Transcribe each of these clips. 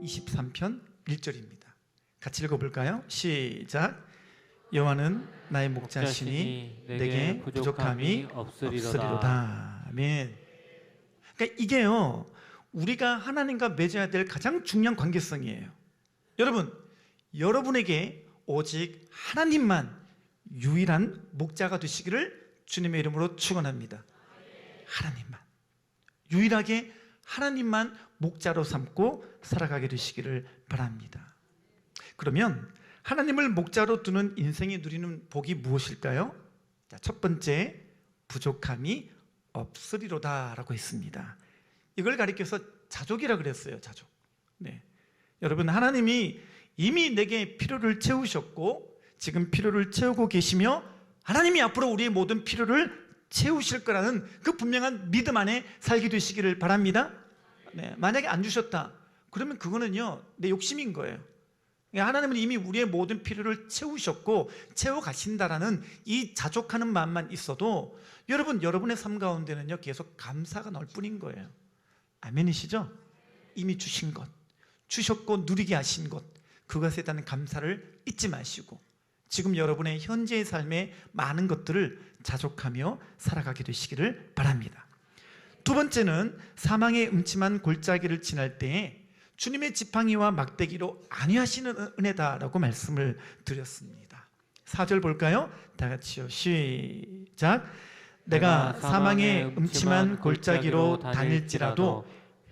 23편 1절입니다. 같이 읽어볼까요? 시작. 여호와는 나의 목자시니 내게 부족함이 없으리로다. 아멘. 그러니까 이게요, 우리가 하나님과 맺어야 될 가장 중요한 관계성이에요. 여러분, 여러분에게 오직 하나님만 유일한 목자가 되시기를 주님의 이름으로 축원합니다. 하나님만, 유일하게 하나님만 목자로 삼고 살아가게 되시기를 바랍니다. 그러면 하나님을 목자로 두는 인생이 누리는 복이 무엇일까요? 자, 첫 번째, 부족함이 없으리로다 라고 했습니다. 이걸 가리켜서 자족이라 그랬어요. 자족. 네. 여러분, 하나님이 이미 내게 필요를 채우셨고 지금 필요를 채우고 계시며 하나님이 앞으로 우리의 모든 필요를 채우실 거라는 그 분명한 믿음 안에 살게 되시기를 바랍니다. 네. 만약에 안 주셨다 그러면 그거는요, 내 욕심인 거예요. 하나님은 이미 우리의 모든 필요를 채우셨고 채워가신다라는 이 자족하는 마음만 있어도 여러분, 여러분의 삶 가운데는요 계속 감사가 나올 뿐인 거예요. 아멘이시죠? 이미 주신 것, 주셨고 누리게 하신 것, 그것에 대한 감사를 잊지 마시고 지금 여러분의 현재의 삶에 많은 것들을 자족하며 살아가게 되시기를 바랍니다. 두 번째는 사망의 음침한 골짜기를 지날 때에 주님의 지팡이와 막대기로 안위하시는 은혜다라고 말씀을 드렸습니다. 4절 볼까요? 다 같이요. 시작. 내가 사망의 음침한 골짜기로 다닐지라도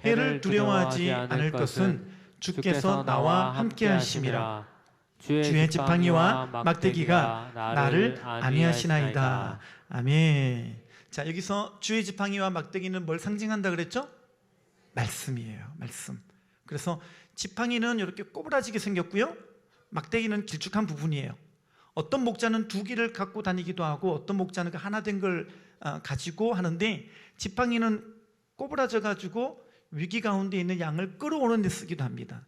해를 두려워하지 않을 것은 주께서 나와 함께 하심이라. 주의 지팡이와 막대기가 나를 안위하시나이다. 아멘. 자, 여기서 주의 지팡이와 막대기는 뭘 상징한다 그랬죠? 말씀이에요. 말씀. 그래서 지팡이는 이렇게 꼬부라지게 생겼고요, 막대기는 길쭉한 부분이에요. 어떤 목자는 두 개를 갖고 다니기도 하고 어떤 목자는 그 하나 된 걸 가지고 하는데, 지팡이는 꼬부라져 가지고 위기 가운데 있는 양을 끌어오는 데 쓰기도 합니다.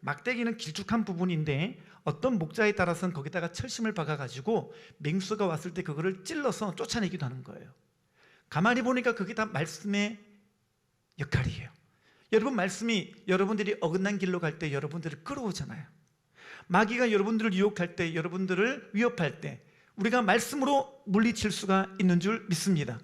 막대기는 길쭉한 부분인데 어떤 목자에 따라서는 거기다가 철심을 박아 가지고 맹수가 왔을 때 그거를 찔러서 쫓아내기도 하는 거예요. 가만히 보니까 그게 다 말씀의 역할이에요. 여러분, 말씀이 여러분들이 어긋난 길로 갈 때 여러분들을 끌어오잖아요. 마귀가 여러분들을 유혹할 때, 여러분들을 위협할 때 우리가 말씀으로 물리칠 수가 있는 줄 믿습니다.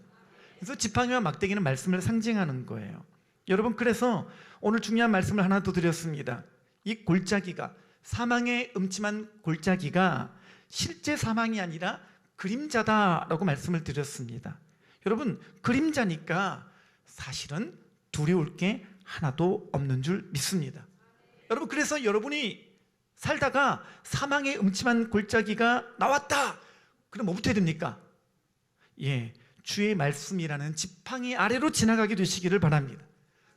그래서 지팡이와 막대기는 말씀을 상징하는 거예요. 여러분, 그래서 오늘 중요한 말씀을 하나 더 드렸습니다. 이 골짜기가, 사망의 음침한 골짜기가 실제 사망이 아니라 그림자다라고 말씀을 드렸습니다. 여러분, 그림자니까 사실은 두려울 게 하나도 없는 줄 믿습니다. 여러분, 그래서 여러분이 살다가 사망의 음침한 골짜기가 나왔다 그럼 뭐부터 해야 됩니까? 주의 말씀이라는 지팡이 아래로 지나가게 되시기를 바랍니다.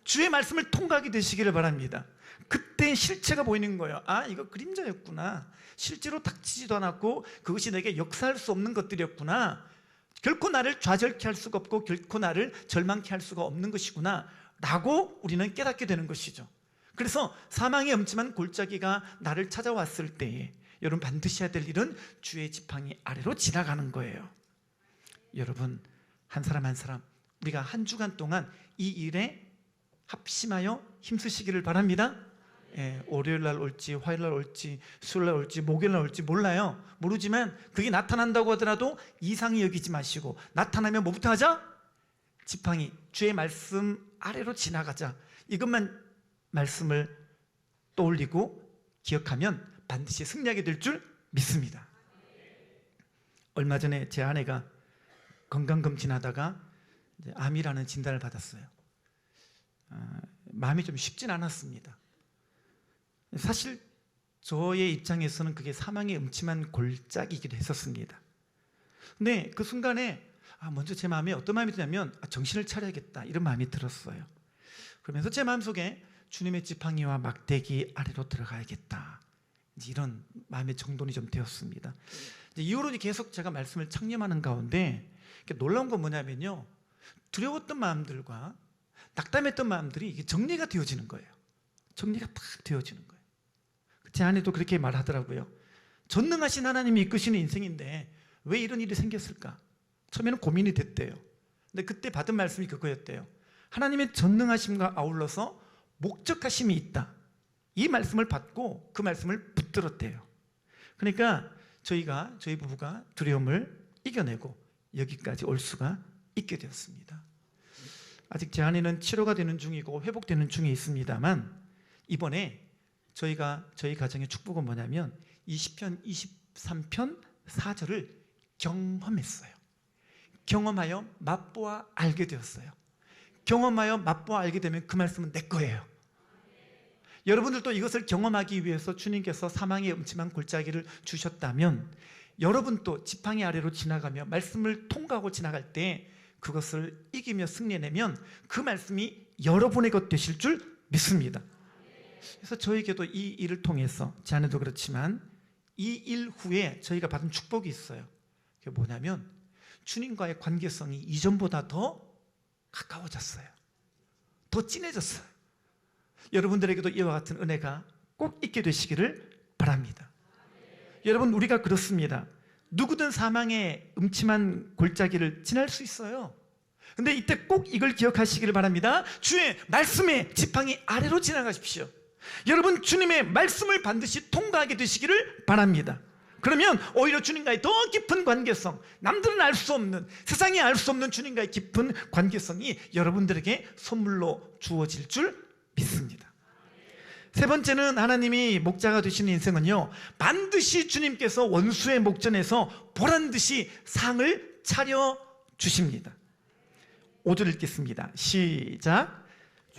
주의 말씀을 통과하게 되시기를 바랍니다. 그때 실체가 보이는 거예요. 아, 이거 그림자였구나. 실제로 닥치지도 않았고 그것이 내게 역사할 수 없는 것들이었구나. 결코 나를 좌절케 할 수가 없고 결코 나를 절망케 할 수가 없는 것이구나 라고 우리는 깨닫게 되는 것이죠. 그래서 사망의 음침한 골짜기가 나를 찾아왔을 때에 여러분 반드시 해야 될 일은 주의 지팡이 아래로 지나가는 거예요. 여러분, 한 사람 한 사람 우리가 한 주간 동안 이 일에 합심하여 힘쓰시기를 바랍니다. 월요일 날 올지 화요일 날 올지 수요일 날 올지 목요일 날 올지 몰라요. 모르지만 그게 나타난다고 하더라도 이상히 여기지 마시고 나타나면 뭐부터 하자? 지팡이, 주의 말씀 아래로 지나가자. 이것만 말씀을 떠올리고 기억하면 반드시 승리하게 될 줄 믿습니다. 얼마 전에 제 아내가 건강검진하다가 암이라는 진단을 받았어요. 마음이 좀 쉽진 않았습니다. 사실 저의 입장에서는 그게 사망의 음침한 골짜기이기도 했었습니다. 근데 그 순간에 먼저 제 마음에 어떤 마음이 드냐면 정신을 차려야겠다 이런 마음이 들었어요. 그러면서 제 마음속에 주님의 지팡이와 막대기 아래로 들어가야겠다, 이런 마음의 정돈이 좀 되었습니다. 이후로 계속 제가 말씀을 창념하는 가운데 놀라운 건 뭐냐면요, 두려웠던 마음들과 낙담했던 마음들이 이게 정리가 되어지는 거예요. 정리가 딱 되어지는 거예요. 제 아내도 그렇게 말하더라고요. 전능하신 하나님이 이끄시는 인생인데 왜 이런 일이 생겼을까? 처음에는 고민이 됐대요. 근데 그때 받은 말씀이 그거였대요. 하나님의 전능하심과 아울러서 목적하심이 있다. 이 말씀을 받고 그 말씀을 붙들었대요. 그러니까 저희 부부가 두려움을 이겨내고 여기까지 올 수가 있게 되었습니다. 아직 제 아내는 치료가 되는 중이고 회복되는 중에 있습니다만, 이번에 저희 가정의 축복은 뭐냐면 이 시편 23편 4절을 경험했어요. 경험하여 맛보아 알게 되었어요. 경험하여 맛보아 알게 되면 그 말씀은 내 거예요. 여러분들도 이것을 경험하기 위해서 주님께서 사망의 음침한 골짜기를 주셨다면, 여러분도 지팡이 아래로 지나가며 말씀을 통과하고 지나갈 때 그것을 이기며 승리해내면 그 말씀이 여러분의 것 되실 줄 믿습니다. 그래서 저에게도 이 일을 통해서, 제 아내도 그렇지만 이 일 후에 저희가 받은 축복이 있어요. 그게 뭐냐면 주님과의 관계성이 이전보다 더 가까워졌어요. 더 진해졌어요. 여러분들에게도 이와 같은 은혜가 꼭 있게 되시기를 바랍니다. 여러분, 우리가 그렇습니다. 누구든 사망의 음침한 골짜기를 지날 수 있어요. 근데 이때 꼭 이걸 기억하시기를 바랍니다. 주의 말씀의 지팡이 아래로 지나가십시오. 여러분, 주님의 말씀을 반드시 통과하게 되시기를 바랍니다. 그러면 오히려 주님과의 더 깊은 관계성, 남들은 알 수 없는, 세상이 알 수 없는 주님과의 깊은 관계성이 여러분들에게 선물로 주어질 줄 믿습니다. 세 번째는, 하나님이 목자가 되시는 인생은요, 반드시 주님께서 원수의 목전에서 보란듯이 상을 차려 주십니다. 5절 읽겠습니다. 시작.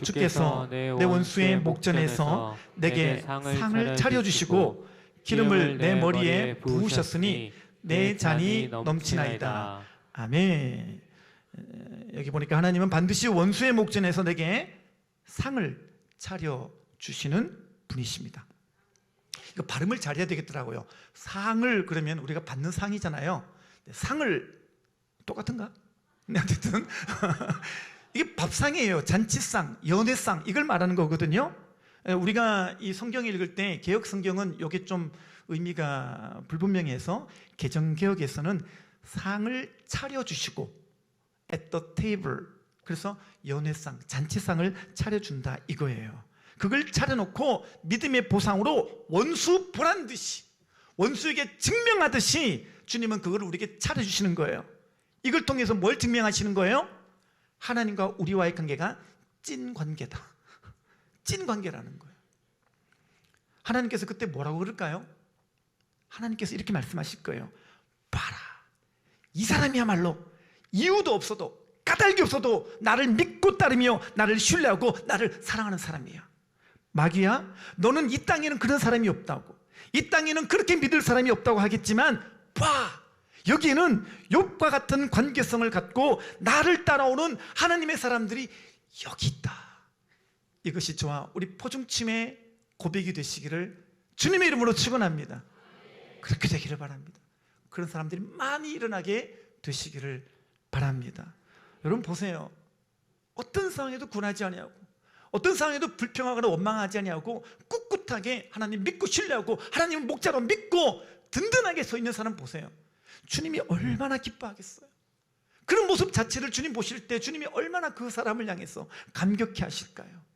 주께서 내 원수의 목전에서 내게 상을 차려주시고 기름을 내 머리에 부으셨으니 내 잔이 넘치나이다. 아멘. 여기 보니까 하나님은 반드시 원수의 목전에서 내게 상을 차려주시는 분이십니다. 이거 발음을 잘해야 되겠더라고요. 상을 그러면 우리가 받는 상이잖아요. 상을 똑같은가? 네, 어쨌든 이게 밥상이에요. 잔치상, 연회상, 이걸 말하는 거거든요. 우리가 이 성경을 읽을 때 개역 성경은 이게 좀 의미가 불분명해서 개정개역에서는 상을 차려주시고 at the table, 그래서 연회상, 잔치상을 차려준다 이거예요. 그걸 차려놓고 믿음의 보상으로 원수 보란듯이, 원수에게 증명하듯이 주님은 그걸 우리에게 차려주시는 거예요. 이걸 통해서 뭘 증명하시는 거예요? 하나님과 우리와의 관계가 찐 관계다. 찐 관계라는 거예요. 하나님께서 그때 뭐라고 그럴까요? 하나님께서 이렇게 말씀하실 거예요. 봐라, 이 사람이야말로 이유도 없어도, 까닭이 없어도 나를 믿고 따르며 나를 신뢰하고 나를 사랑하는 사람이야. 마귀야, 너는 이 땅에는 그런 사람이 없다고, 이 땅에는 그렇게 믿을 사람이 없다고 하겠지만 봐, 여기에는 욥과 같은 관계성을 갖고 나를 따라오는 하나님의 사람들이 여기 있다. 이것이 저와 우리 포중침의 고백이 되시기를 주님의 이름으로 축원합니다. 그렇게 되기를 바랍니다. 그런 사람들이 많이 일어나게 되시기를 바랍니다. 여러분 보세요. 어떤 상황에도 굴하지 아니하고, 어떤 상황에도 불평하거나 원망하지 아니하고 꿋꿋하게 하나님 믿고 신뢰하고 하나님을 목자로 믿고 든든하게 서 있는 사람 보세요. 주님이 얼마나 기뻐하겠어요. 그런 모습 자체를 주님 보실 때 주님이 얼마나 그 사람을 향해서 감격해 하실까요?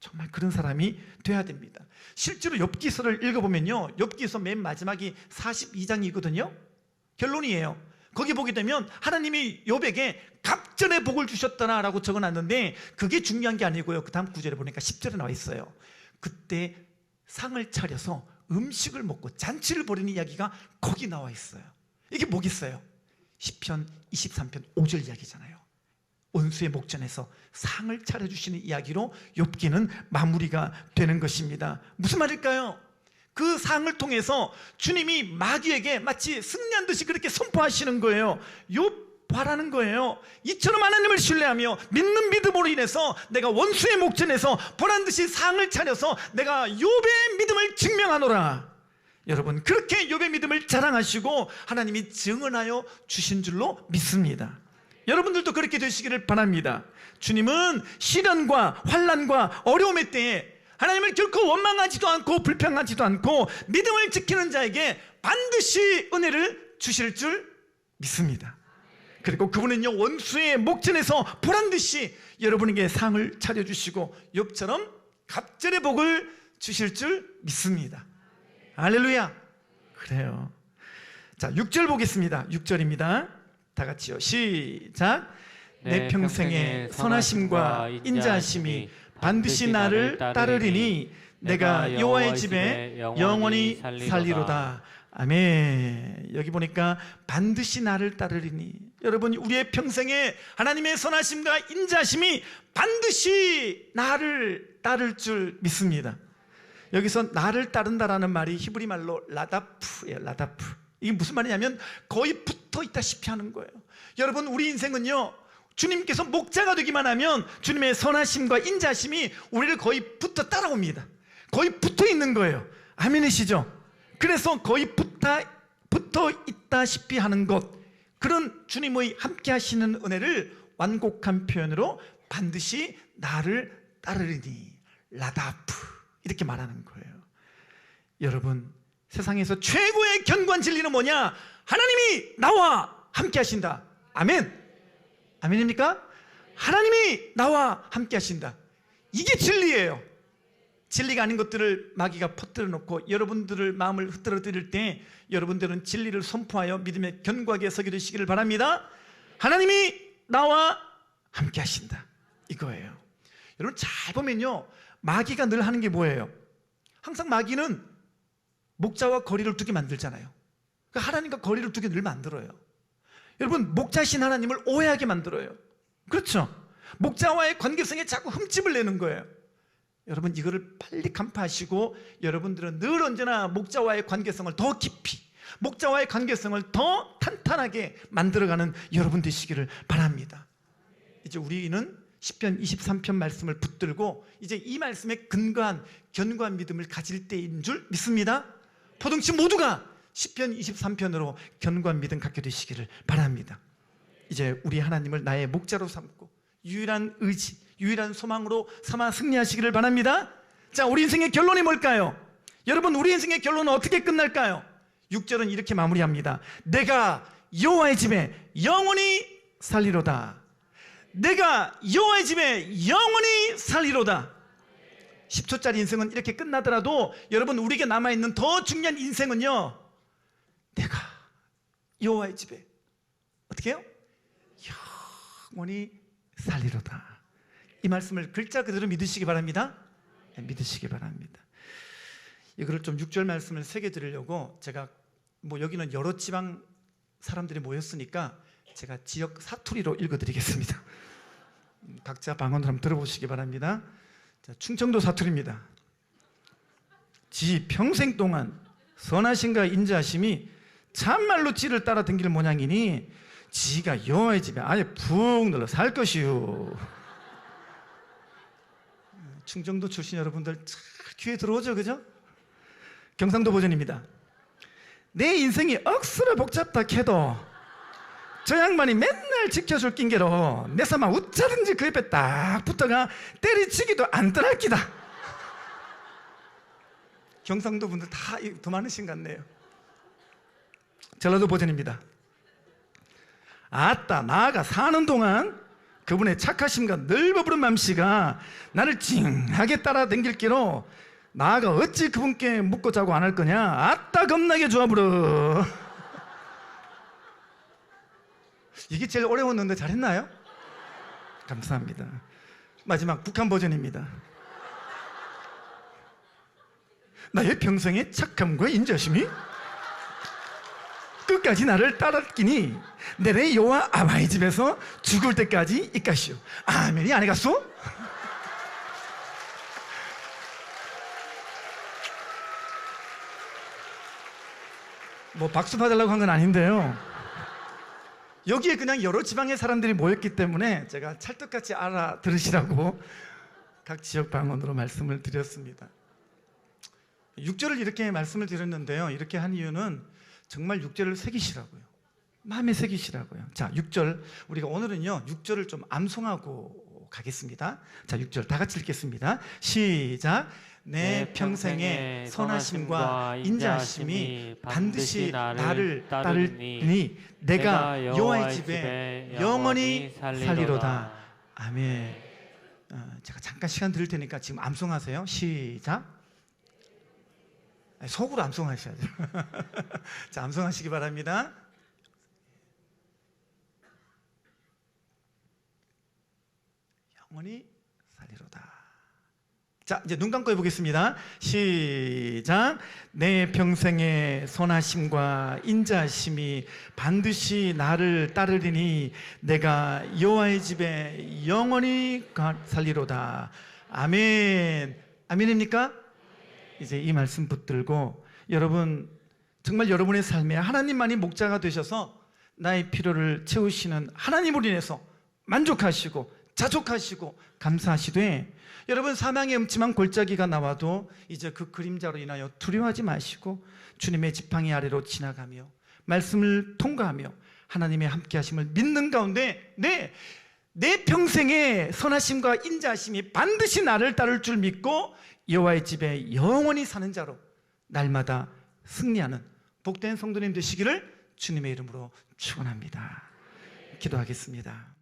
정말 그런 사람이 돼야 됩니다. 실제로 욥기서를 읽어보면요, 욥기서 맨 마지막이 42장이거든요 결론이에요. 거기 보게 되면 하나님이 욥에게 갑절의 복을 주셨다라고 적어놨는데 그게 중요한 게 아니고요, 그 다음 9절에 보니까 10절에 나와 있어요. 그때 상을 차려서 음식을 먹고 잔치를 벌이는 이야기가 거기 나와 있어요. 이게 뭐겠어요? 시편 23편 5절 이야기잖아요. 원수의 목전에서 상을 차려주시는 이야기로 욥기는 마무리가 되는 것입니다. 무슨 말일까요? 그 상을 통해서 주님이 마귀에게 마치 승리한 듯이 그렇게 선포하시는 거예요. 욥 봐라는 거예요. 이처럼 하나님을 신뢰하며 믿는 믿음으로 인해서 내가 원수의 목전에서 보란듯이 상을 차려서 내가 욥의 믿음을 증명하노라. 여러분, 그렇게 욥의 믿음을 자랑하시고 하나님이 증언하여 주신 줄로 믿습니다. 여러분들도 그렇게 되시기를 바랍니다. 주님은 시련과 환난과 어려움의 때에 하나님을 결코 원망하지도 않고 불평하지도 않고 믿음을 지키는 자에게 반드시 은혜를 주실 줄 믿습니다. 그리고 그분은요, 원수의 목전에서 보란듯이 여러분에게 상을 차려주시고 욥처럼 갑절의 복을 주실 줄 믿습니다. 할렐루야. 그래요. 자, 6절 보겠습니다. 6절입니다. 다 같이요. 시작. 내 평생의 선하심과 인자하심이 반드시 나를 따르리니 내가 여호와의 집에 영원히 살리로다. 아멘. 여기 보니까 반드시 나를 따르리니, 여러분, 우리의 평생에 하나님의 선하심과 인자하심이 반드시 나를 따를 줄 믿습니다. 여기서 나를 따른다라는 말이 히브리 말로 라다프예요. 라다프. 이게 무슨 말이냐면 거의 붙어 있다시피 하는 거예요. 여러분, 우리 인생은요, 주님께서 목자가 되기만 하면 주님의 선하심과 인자하심이 우리를 거의 붙어 따라옵니다. 거의 붙어 있는 거예요. 아멘이시죠? 그래서 거의 붙어 있다시피 하는 것, 그런 주님의 함께 하시는 은혜를 완곡한 표현으로 반드시 나를 따르리니, 라다프, 이렇게 말하는 거예요. 여러분, 세상에서 최고의 견고한 진리는 뭐냐? 하나님이 나와 함께 하신다. 아멘. 아멘입니까? 하나님이 나와 함께 하신다. 이게 진리예요. 진리가 아닌 것들을 마귀가 퍼뜨려 놓고 여러분들을 마음을 흔들어 드릴 때 여러분들은 진리를 선포하여 믿음에 견고하게 서게 되시기를 바랍니다. 하나님이 나와 함께 하신다, 이거예요. 여러분, 잘 보면요, 마귀가 늘 하는 게 뭐예요? 항상 마귀는 목자와 거리를 두게 만들잖아요. 그러니까 하나님과 거리를 두게 늘 만들어요. 여러분, 목자신 하나님을 오해하게 만들어요. 그렇죠? 목자와의 관계성에 자꾸 흠집을 내는 거예요. 여러분, 이거를 빨리 간파하시고 여러분들은 늘 언제나 목자와의 관계성을 더 깊이, 목자와의 관계성을 더 탄탄하게 만들어가는 여러분 되시기를 바랍니다. 이제 우리는 시편 23편 말씀을 붙들고 이제 이 말씀에 근거한 견고한 믿음을 가질 때인 줄 믿습니다. 포동치 모두가 시편 23편으로 견고한 믿음 갖게 되시기를 바랍니다. 이제 우리 하나님을 나의 목자로 삼고 유일한 의지, 유일한 소망으로 삼아 승리하시기를 바랍니다. 자, 우리 인생의 결론이 뭘까요? 여러분, 우리 인생의 결론은 어떻게 끝날까요? 6절은 이렇게 마무리합니다. 내가 여호와의 집에 영원히 살리로다. 내가 여호와의 집에 영원히 살리로다. 10초짜리 인생은 이렇게 끝나더라도 여러분, 우리에게 남아있는 더 중요한 인생은요, 내가 여호와의 집에 어떻게 해요? 영원히 살리로다. 이 말씀을 글자 그대로 믿으시기 바랍니다. 믿으시기 바랍니다. 이거를 좀 6절 말씀을 새겨 드리려고 제가 여기는 여러 지방 사람들이 모였으니까 제가 지역 사투리로 읽어드리겠습니다. 각자 방언을 한번 들어보시기 바랍니다. 자, 충청도 사투리입니다. 지 평생 동안 선하심과 인자하심이 참말로 지를 따라 댕길 모양이니 지가 여호와의 집에 아예 푹 눌러 살 것이요. 충청도 출신 여러분들 잘 귀에 들어오죠, 그죠? 경상도 버전입니다. 내 인생이 억수로 복잡다 캐도 저 양반이 맨날 지켜줄 낀게로 내 삼아 어쩌든지 그 옆에 딱 붙어가 때리치기도 안 떠날기다. 경상도 분들 다 더 많으신 것 같네요. 전라도 버전입니다. 아따, 나가 사는 동안 그분의 착하심과 넓어부른 맘씨가 나를 찡하게 따라 댕길기로 나가 어찌 그분께 묻고 자고 안 할 거냐. 아따, 겁나게 좋아부러. 이게 제일 어려웠는데 잘했나요? 감사합니다. 마지막 북한 버전입니다. 나의 평생의 착함과 인자심이 끝까지 나를 따랐기니 내래 여호와 아바의 집에서 죽을 때까지 있가시오. 아멘이 안 해갔소? 박수 받으려고 한 건 아닌데요, 여기에 그냥 여러 지방의 사람들이 모였기 때문에 제가 찰떡같이 알아들으시라고 각 지역 방언으로 말씀을 드렸습니다. 6절을 이렇게 말씀을 드렸는데요, 이렇게 한 이유는 정말 6절을 새기시라고요. 마음에 새기시라고요. 자, 6절, 우리가 오늘은요 6절을 좀 암송하고 가겠습니다. 자, 6절 다 같이 읽겠습니다. 시작. 내 평생의 선하심과 인자하심이 반드시 나를 따르니 내가 여호와의 집에 영원히 살리로다. 아멘. 제가 잠깐 시간 드릴 테니까 지금 암송하세요. 시작. 속으로 암송하셔야죠. 자, 암송하시기 바랍니다. 영원히 살리로다. 자, 이제 눈 감고 해보겠습니다. 시작. 내 평생의 선하심과 인자심이 반드시 나를 따르리니 내가 여호와의 집에 영원히 살리로다. 아멘. 아멘입니까? 이제 이 말씀 붙들고 여러분, 정말 여러분의 삶에 하나님만이 목자가 되셔서 나의 필요를 채우시는 하나님으로 인해서 만족하시고 자족하시고 감사하시되, 여러분 사망의 음침한 골짜기가 나와도 이제 그 그림자로 인하여 두려워하지 마시고 주님의 지팡이 아래로 지나가며 말씀을 통과하며 하나님의 함께 하심을 믿는 가운데 내 평생의 선하심과 인자하심이 반드시 나를 따를 줄 믿고 여호와의 집에 영원히 사는 자로 날마다 승리하는 복된 성도님 되시기를 주님의 이름으로 축원합니다. 기도하겠습니다.